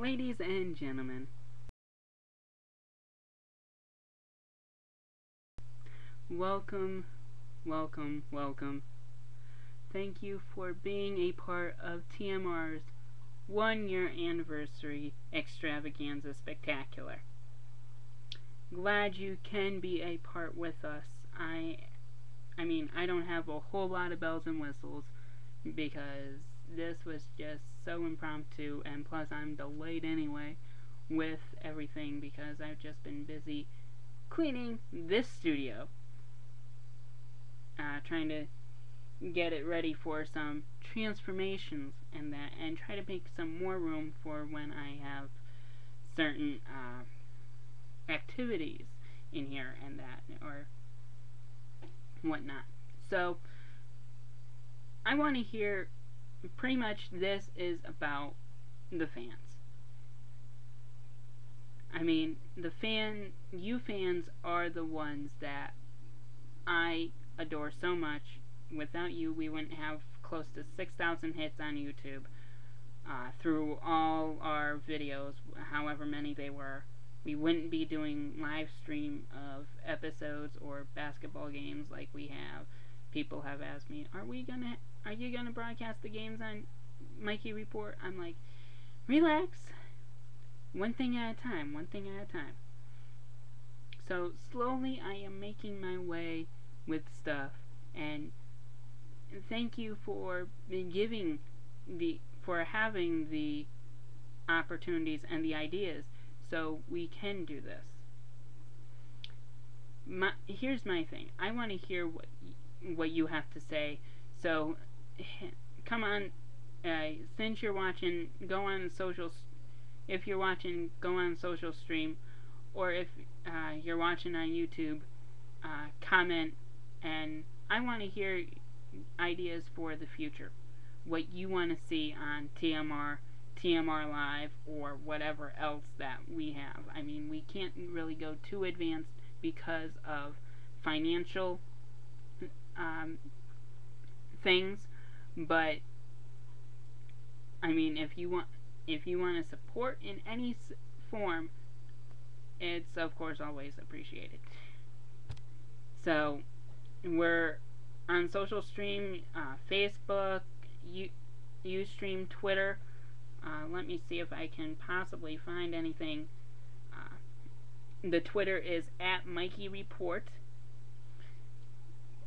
Ladies and gentlemen, welcome, welcome, welcome. Thank you for being a part of TMR's 1-year anniversary extravaganza spectacular. Glad you can be a part with us. I don't have a whole lot of bells and whistles because this was just so impromptu, and plus I'm delayed anyway with everything because I've just been busy cleaning this studio, trying to get it ready for some transformations and that, and try to make some more room for when I have certain activities in here and that, or whatnot. So I want to hear, pretty much this is about the fans. You fans are the ones that I adore so much. Without you, we wouldn't have close to 6,000 hits on YouTube through all our videos, however many they were. We wouldn't be doing live stream of episodes or basketball games like we have. People have asked me, are you gonna broadcast the games on Mikey Report? I'm like, relax. One thing at a time. So slowly I am making my way with stuff, and thank you for having the opportunities and the ideas so we can do this. Here's my thing. I want to hear what you have to say. So come on, since you're watching, go on social. If you're watching, go on social stream, or if you're watching on YouTube, comment, and I want to hear ideas for the future. What you want to see on TMR, TMR Live, or whatever else that we have. We can't really go too advanced because of financial things, but if you want to support in any form, it's of course always appreciated. So we're on social stream, Facebook, UStream, Twitter. Let me see if I can possibly find anything. The Twitter is @MikeyReport.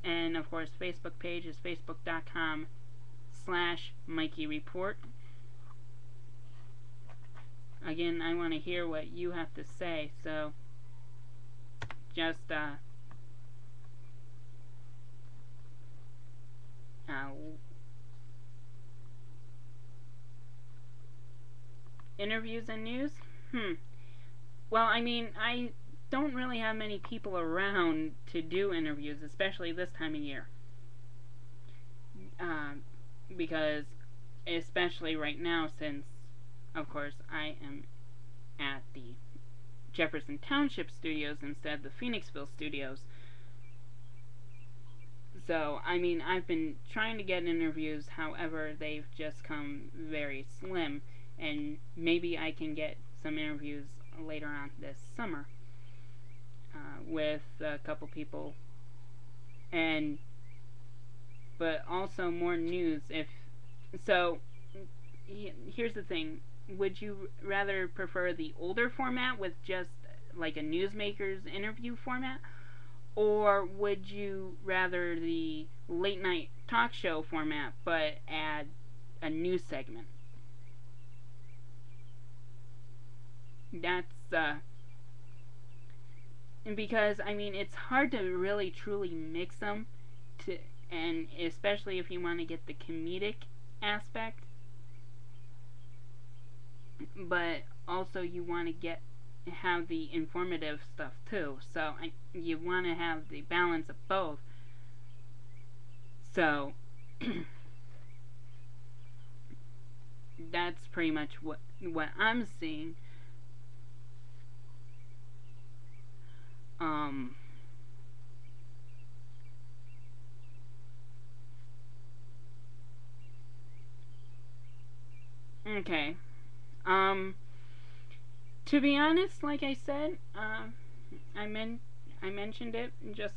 And of course, Facebook page is facebook.com/MikeyReport. Again, I want to hear what you have to say, so just interviews and news? Well, I don't really have many people around to do interviews, especially this time of year. Because, especially right now, since, of course, I am at the Jefferson Township studios instead of the Phoenixville studios. So, I've been trying to get interviews, however, they've just come very slim, and maybe I can get some interviews later on this summer with a couple people, but also more news. Here's the thing. Would you rather prefer the older format with just like a newsmaker's interview format, or would you rather the late night talk show format but add a news segment? That's because it's hard to really truly mix them, and especially if you want to get the comedic aspect, but also you want to have the informative stuff too. So you want to have the balance of both. So that's pretty much what I'm seeing. Okay. To be honest, like I said, I mentioned it just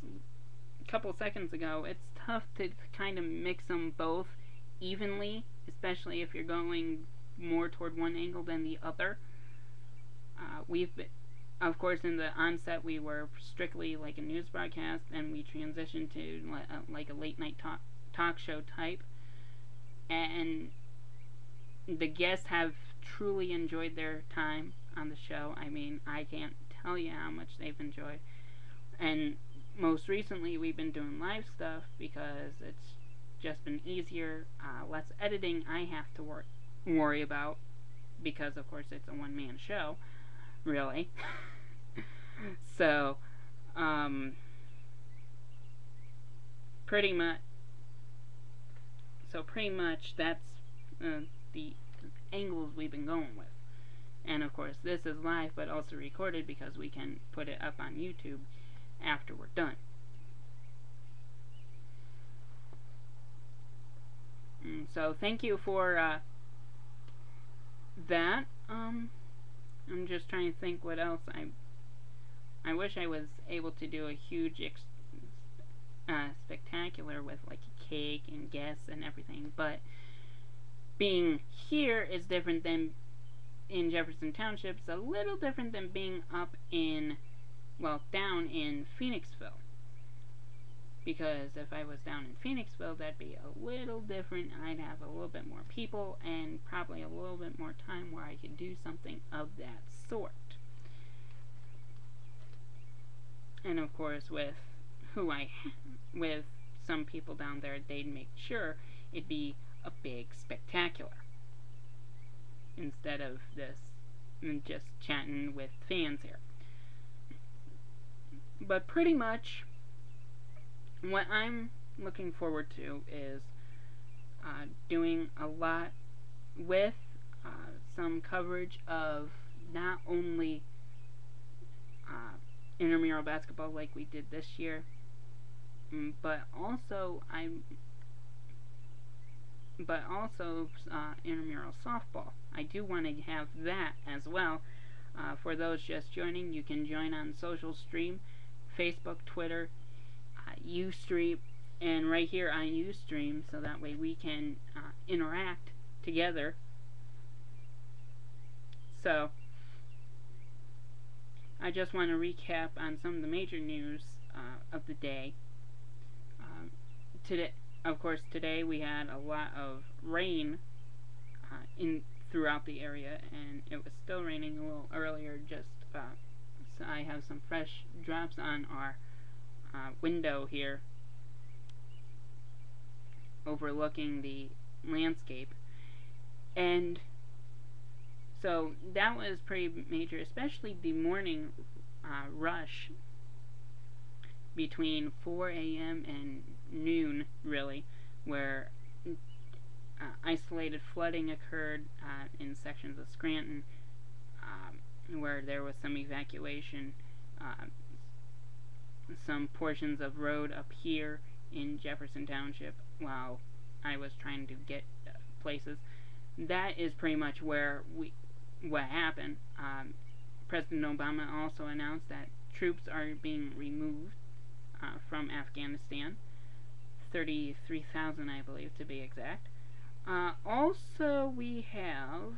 a couple seconds ago. It's tough to kind of mix them both evenly, especially if you're going more toward one angle than the other. We've been, of course, in the onset we were strictly like a news broadcast, and we transitioned to like a late night talk show type, and the guests have truly enjoyed their time on the show. I mean, I can't tell you how much they've enjoyed. And most recently, we've been doing live stuff because it's just been easier, less editing I have to worry about because, of course, it's a one-man show, really. So, pretty much. So pretty much that's the angles we've been going with. And of course, this is live but also recorded because we can put it up on YouTube after we're done. So thank you for that. I'm just trying to think what else I wish I was able to do a huge spectacular with like a cake and guests and everything, but being here is different than in Jefferson Township. It's a little different than being up in, well, down in Phoenixville. Because if I was down in Phoenixville, that'd be a little different. I'd have a little bit more people and probably a little bit more time where I could do something of that sort. And of course, with some people down there, they'd make sure it'd be a big spectacular instead of this just chatting with fans here. But pretty much what I'm looking forward to is doing a lot with some coverage of not only intramural basketball like we did this year, but also intramural softball. I do want to have that as well. For those just joining, you can join on social stream, Facebook, Twitter, UStream, and right here on UStream, so that way we can interact together. So I just want to recap on some of the major news of the day. Today, of course, today we had a lot of rain throughout the area, and it was still raining a little earlier. So I have some fresh drops on our window here, overlooking the landscape, and so that was pretty major, especially the morning rush between 4 a.m. and noon, really, where isolated flooding occurred in sections of Scranton, where there was some evacuation, some portions of road up here in Jefferson Township while I was trying to get places. That is pretty much what happened. President Obama also announced that troops are being removed from Afghanistan, 33,000 I believe to be exact. Also we have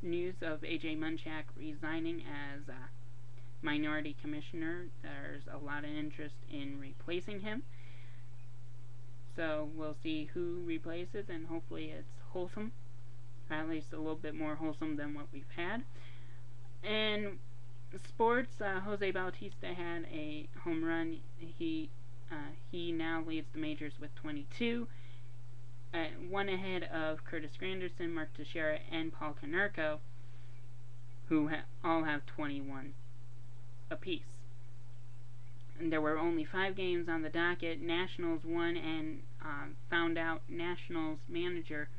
news of A.J. Munchak resigning as minority commissioner. There's a lot of interest in replacing him, so we'll see who replaces, and hopefully it's wholesome, or at least a little bit more wholesome than what we've had. And sports, Jose Bautista had a home run. He now leads the majors with 22, one ahead of Curtis Granderson, Mark Teixeira, and Paul Konerko, who all have 21 apiece. And there were only 5 games on the docket. Nationals won, and found out Nationals manager,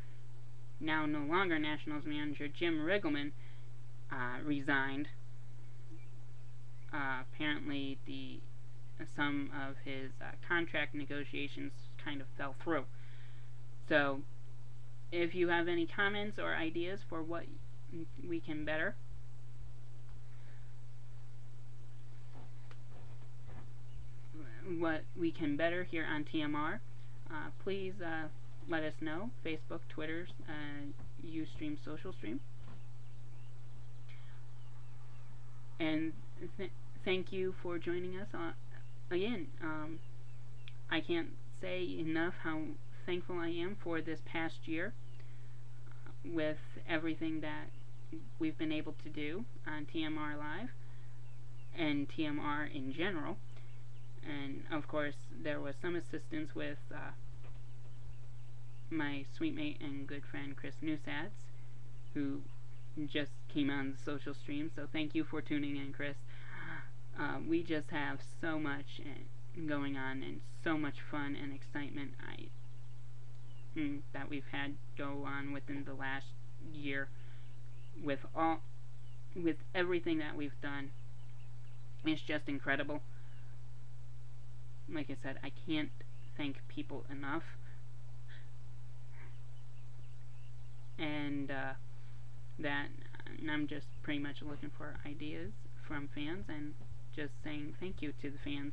now no longer Nationals manager, Jim Riggleman, resigned. Apparently some of his contract negotiations kind of fell through. So if you have any comments or ideas for what we can better. What we can better here on TMR. Please let us know. Facebook, Twitter, UStream, Social Stream. And thank you for joining us again. I can't say enough how thankful I am for this past year with everything that we've been able to do on TMR Live and TMR in general. And of course, there was some assistance with my sweet mate and good friend Chris Newsatz, who just came on the social stream. So thank you for tuning in, Chris. We just have so much going on and so much fun and excitement that we've had go on within the last year with everything that we've done. It's just incredible. Like I said, I can't thank people enough. And I'm just pretty much looking for ideas from fans and just saying thank you to the fans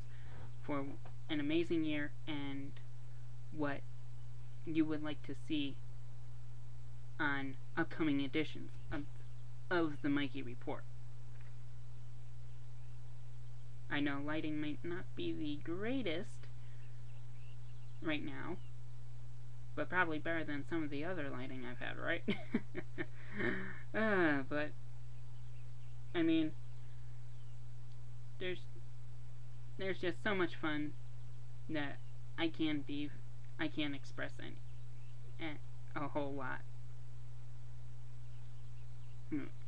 for an amazing year and what you would like to see on upcoming editions of the Mikey Report. I know lighting might not be the greatest right now, but probably better than some of the other lighting I've had, right? But I mean, there's just so much fun that I can't express a whole lot.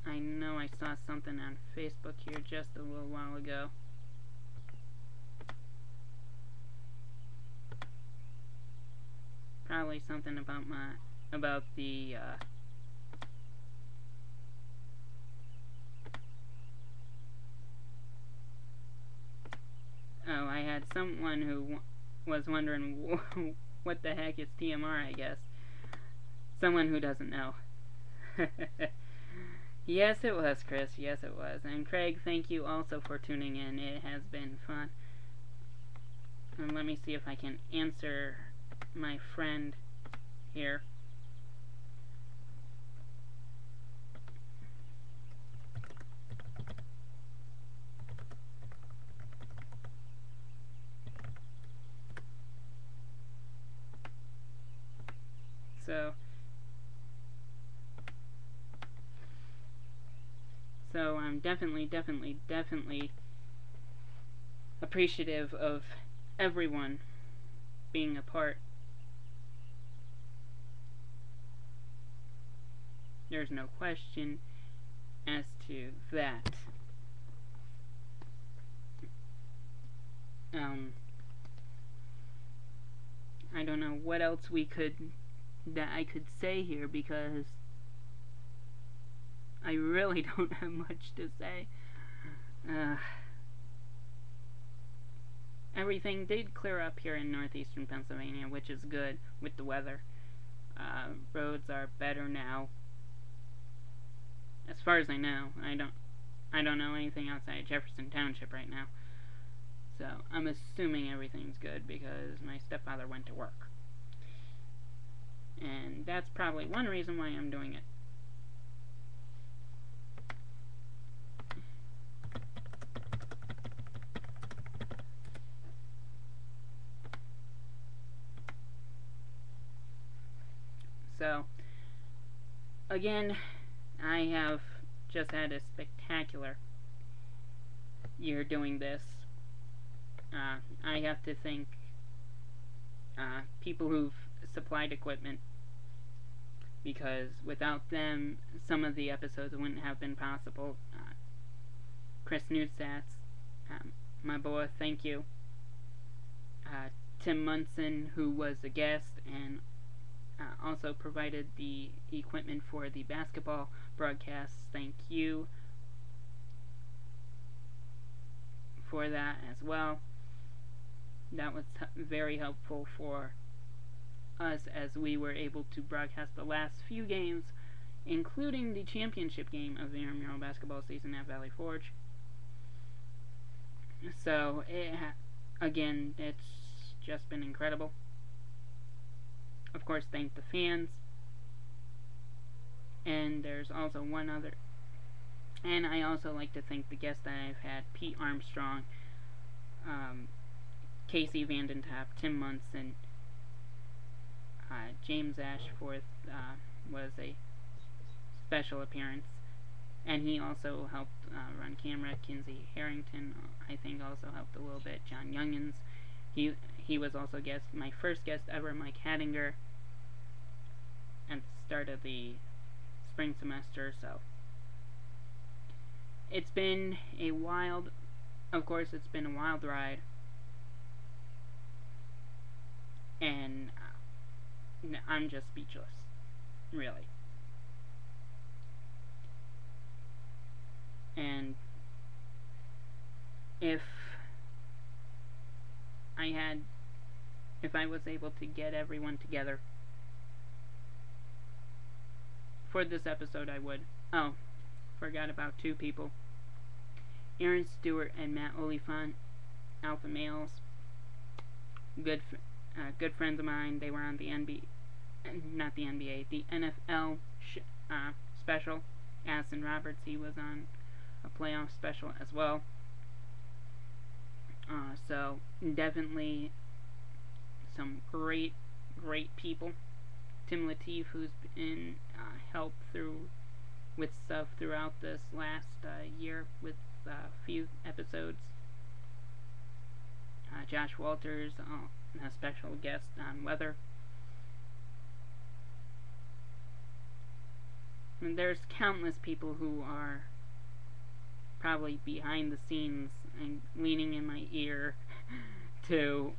I know I saw something on Facebook here just a little while ago. Probably something about the oh, I had someone who was wondering what the heck is TMR, I guess. Someone who doesn't know. Yes, it was, Chris. Yes, it was. And Craig, thank you also for tuning in. It has been fun. And let me see if I can answer my friend here. So I'm definitely appreciative of everyone being a part. There's no question as to that. I don't know what else I could say here, because I really don't have much to say. Everything did clear up here in northeastern Pennsylvania, which is good with the weather. Roads are better now, as far as I know. I don't know anything outside Jefferson Township right now, so I'm assuming everything's good because my stepfather went to work, and that's probably one reason why I'm doing it. So, again, I have just had a spectacular year doing this. I have to thank people who've supplied equipment, because without them, some of the episodes wouldn't have been possible. Chris Newsatz, my boy, thank you. Tim Munson, who was a guest and also provided the equipment for the basketball broadcasts. Thank you for that as well. That was very helpful for us as we were able to broadcast the last few games including the championship game of the intramural basketball season at Valley Forge. So, again, it's just been incredible. Of course, thank the fans. And there's also one other. And I also like to thank the guests that I've had: Pete Armstrong, Casey Vandentop, Tim Munson, James Ashforth was a special appearance, and he also helped run camera. Kinsey Harrington, I think, also helped a little bit. John Youngins, he was also my first guest ever. Mike Hattinger, at the start of the spring semester. So it's been a wild, of course, it's been a wild ride, and I'm just speechless, really. And if I was able to get everyone together for this episode, I would. Oh, forgot about two people: Aaron Stewart and Matt Oliphant, Alpha Males. Good friends of mine. They were on the not the NBA, the NFL special. Addison Roberts, he was on a playoff special as well. So definitely some great people. Tim Lateef, who's been helped with stuff throughout this last year with a few episodes. Josh Walters, a special guest on weather. And there's countless people who are probably behind the scenes and leaning in my ear to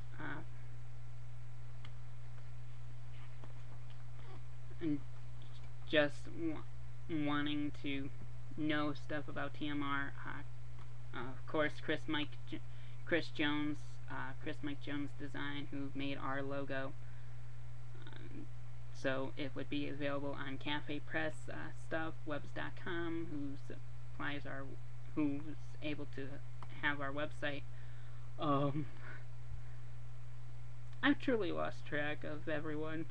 and just wanting to know stuff about TMR. Of course, Chris Mike Jones Design, who made our logo. So it would be available on Cafe Press stuff, webs.com, who's able to have our website. I've truly lost track of everyone.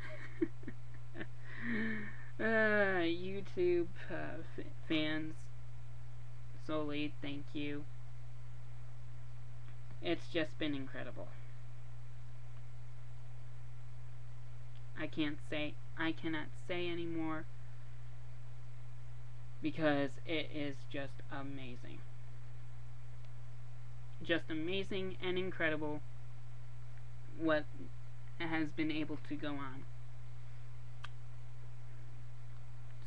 YouTube fans, solely, thank you. It's just been incredible. I cannot say anymore, because it is just amazing. Just amazing and incredible what has been able to go on.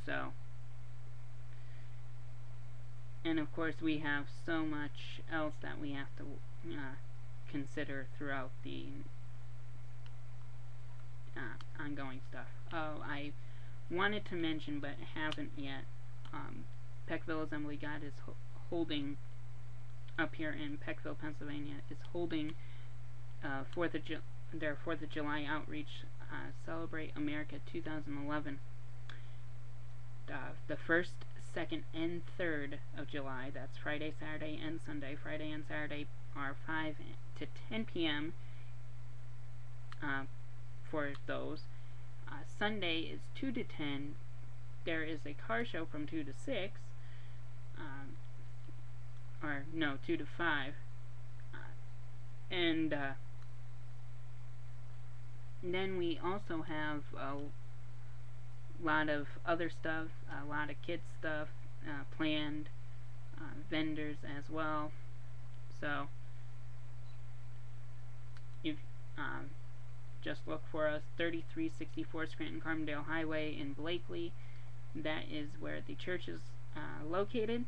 So, and of course we have so much else that we have to consider throughout the ongoing stuff. Oh, I wanted to mention, but haven't yet, Peckville Assembly God is holding, up here in Peckville, Pennsylvania, is holding their 4th of July outreach, Celebrate America 2011. The 1st, 2nd, and 3rd of July, that's Friday, Saturday, and Sunday. Friday and Saturday are 5 to 10 p.m. For those. Sunday is 2 to 10. There is a car show from 2 to 6. Or, no, 2 to 5. And then we also have a lot of other stuff, a lot of kids stuff planned, vendors as well. So if just look for us, 3364 Scranton Carbondale Highway in Blakely. That is where the church is located.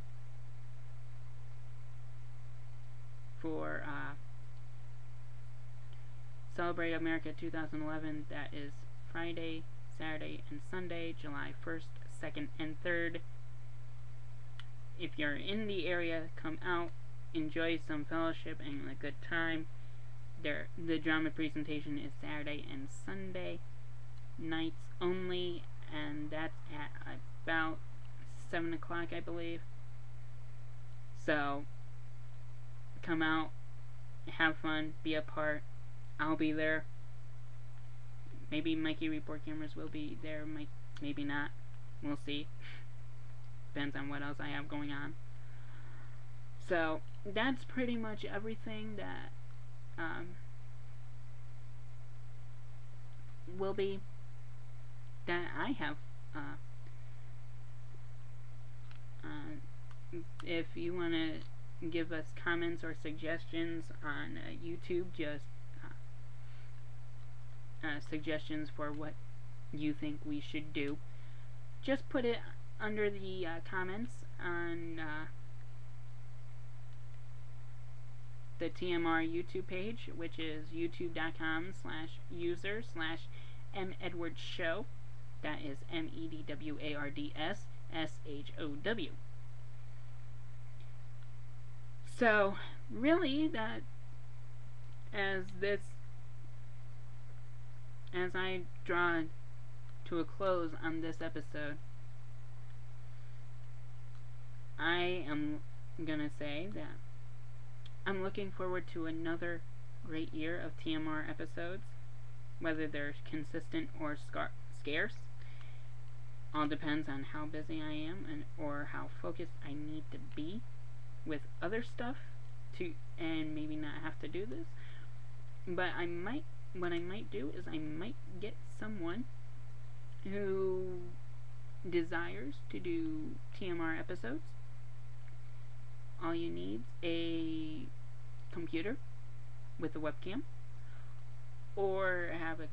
For Celebrate America 2011, that is Friday, Saturday, and Sunday, July 1st, 2nd, and 3rd. If you're in the area, come out, enjoy some fellowship and a good time. The drama presentation is Saturday and Sunday nights only, and that's at, I about 7 o'clock, I believe. So, come out, have fun, be a part. I'll be there. Maybe Mikey Report cameras will be there, maybe not. We'll see. Depends on what else I have going on. So, that's pretty much everything that will be that I have. If you want to give us comments or suggestions on YouTube, just suggestions for what you think we should do, just put it under the comments on the TMR YouTube page, which is youtube.com/user/medwardshow. That is MEDWARDSSHOW. So, really, that as I draw to a close on this episode, I am gonna say that I'm looking forward to another great year of TMR episodes, whether they're consistent or scarce. All depends on how busy I am or how focused I need to be with other stuff and maybe not have to do this. But what I might do is I might get someone who desires to do TMR episodes. All you need a computer with a webcam, or have a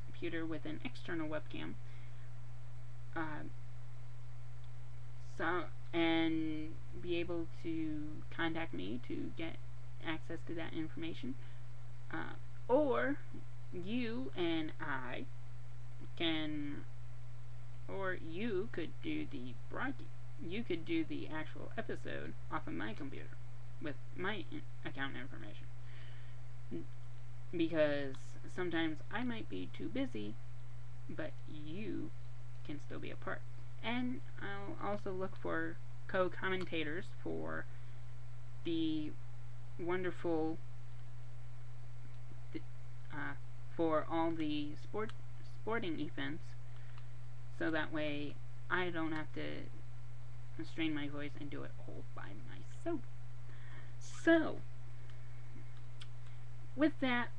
computer with an external webcam. And be able to contact me to get access to that information. Or you and I can, or you could do the you could do the actual episode off of my computer with my account information, because sometimes I might be too busy, but you can still be a part. And I'll also look for co-commentators for the wonderful for all the sporting events, so that way I don't have to strain my voice and do it all by myself. So, with that,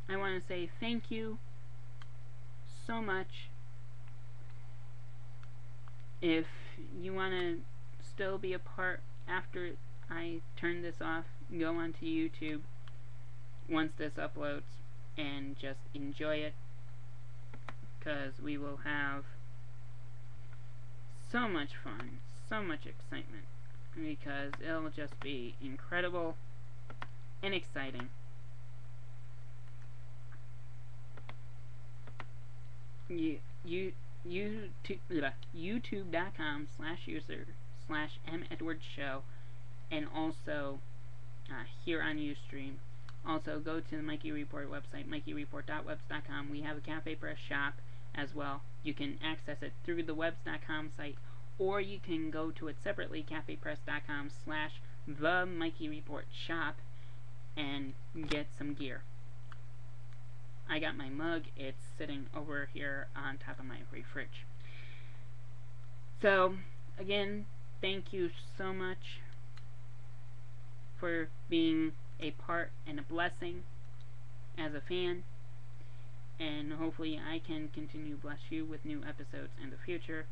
I want to say thank you so much. If you want to still be a part after I turn this off, go onto YouTube once this uploads and just enjoy it, because we will have so much fun, so much excitement, because it'll just be incredible and exciting. YouTube.com/user/medwardshow, and also here on UStream. Also, go to the Mikey Report website, MikeyReport.webs.com. We have a Cafe Press shop as well. You can access it through the webs.com site, or you can go to it separately, cafepress.com/the Mikey Report shop, and get some gear. I got my mug. It's sitting over here on top of my fridge. So, again, thank you so much for being a part and a blessing as a fan, and hopefully I can continue to bless you with new episodes in the future.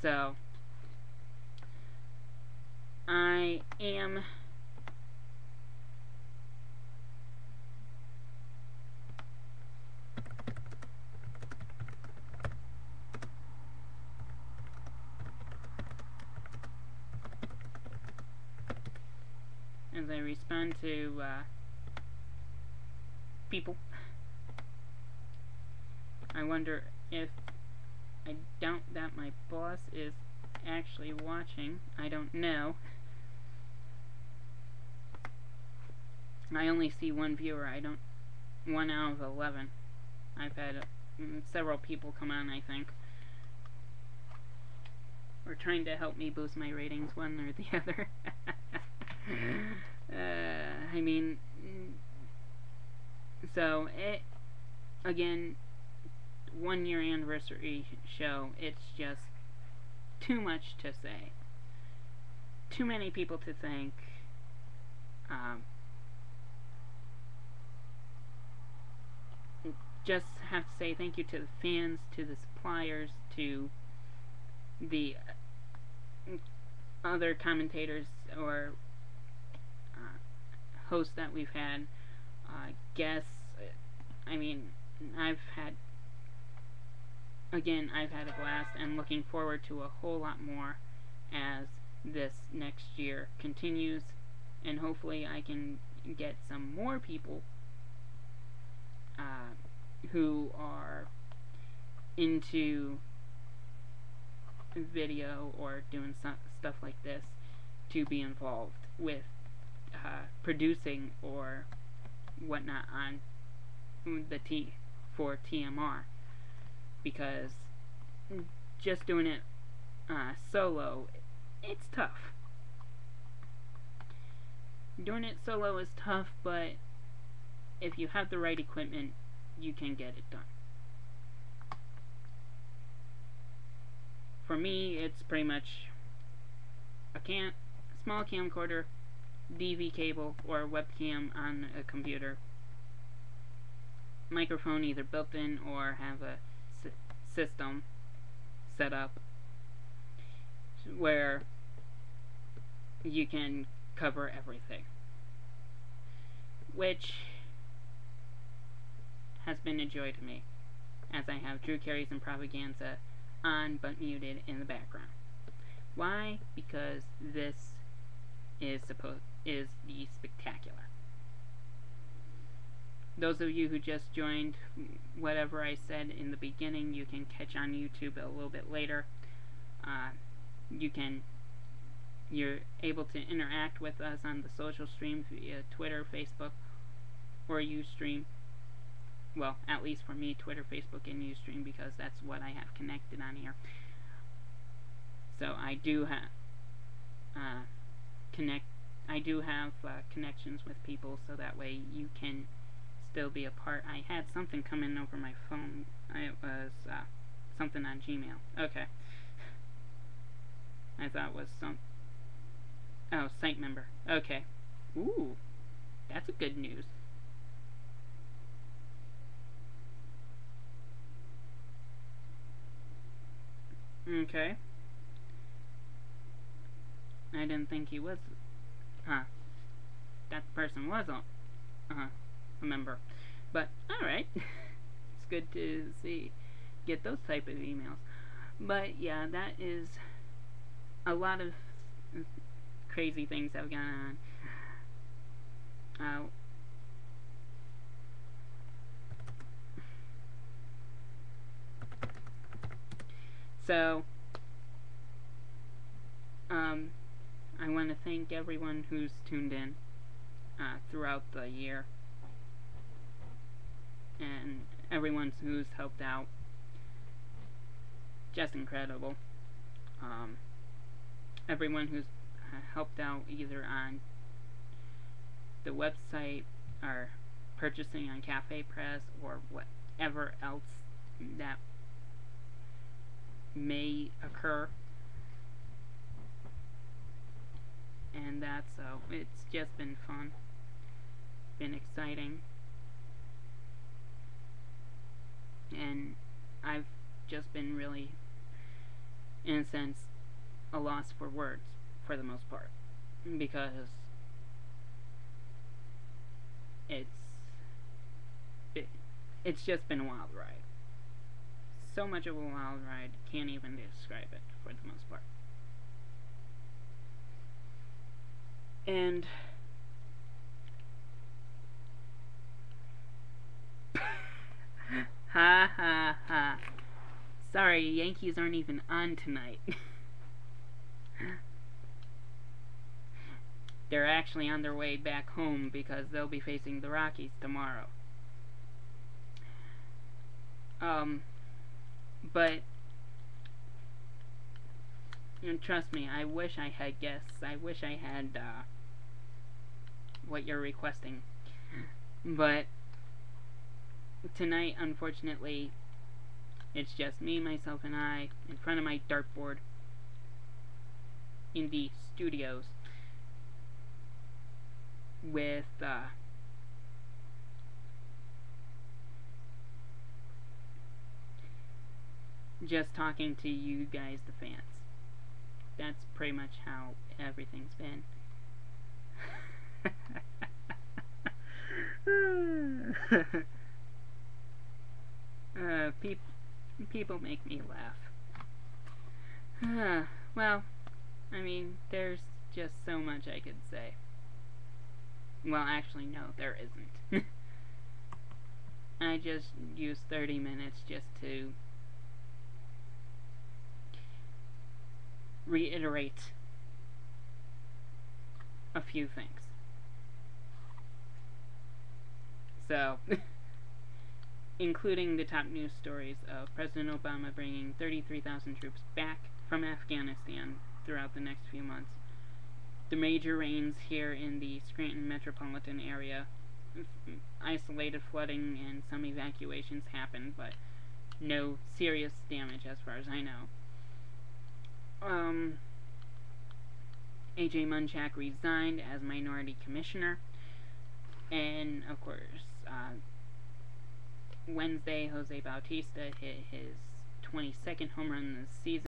So, I am as I respond to people. I wonder if, I doubt that my boss is actually watching. I don't know. I only see one viewer. 1 out of 11. I've had several people come on, I think. Or trying to help me boost my ratings, one or the other. I mean, so again, 1 year anniversary show. It's just too much to say. Too many people to thank. Just have to say thank you to the fans, to the suppliers, to the other commentators or hosts that we've had, guests. I mean, I've had a blast, and looking forward to a whole lot more as this next year continues, and hopefully I can get some more people who are into video or doing stuff like this to be involved with producing or whatnot on the for TMR, because just doing it solo, it's tough. Doing it solo is tough, but if you have the right equipment, you can get it done. For me, it's pretty much a small camcorder, DV cable, or webcam on a computer, microphone either built in or have a system set up where you can cover everything, which has been a joy to me, as I have Drew Carey's and Propaganda on but muted in the background. Why? Because this is the spectacular. Those of you who just joined, whatever I said in the beginning, you can catch on YouTube a little bit later. You're able to interact with us on the social stream via Twitter, Facebook, or UStream. Well, at least for me, Twitter, Facebook, and UStream, because that's what I have connected on here. So I do have connections with people, so that way you can still be a part. I had something come in over my phone. It was something on Gmail. Okay. I thought it was site member. Okay. Ooh, that's a good news. Okay. I didn't think he was. That person was a member. But alright. It's good to get those type of emails. But yeah, that is a lot of crazy things that have gone on. So, I want to thank everyone who's tuned in throughout the year, and everyone who's helped out. Just incredible. Everyone who's helped out either on the website or purchasing on Cafe Press or whatever else that may occur. And it's just been fun, been exciting, and I've just been really, in a sense, a loss for words for the most part, because it's just been a wild ride. So much of a wild ride, can't even describe it for the most part. And ha ha ha. Sorry, Yankees aren't even on tonight. They're actually on their way back home because they'll be facing the Rockies tomorrow. But trust me, I wish I had guests. I wish I had what you're requesting. But tonight, unfortunately, it's just me, myself, and I in front of my dartboard in the studios with just talking to you guys, the fans. That's pretty much how everything's been. People make me laugh. Well, I mean, there's just so much I could say. Well, actually, no, there isn't. I just used 30 minutes just to reiterate a few things. So, including the top news stories of President Obama bringing 33,000 troops back from Afghanistan throughout the next few months, the major rains here in the Scranton metropolitan area, isolated flooding and some evacuations happened, but no serious damage as far as I know. A.J. Munchak resigned as minority commissioner, and of course, Wednesday, Jose Bautista hit his 22nd home run this season.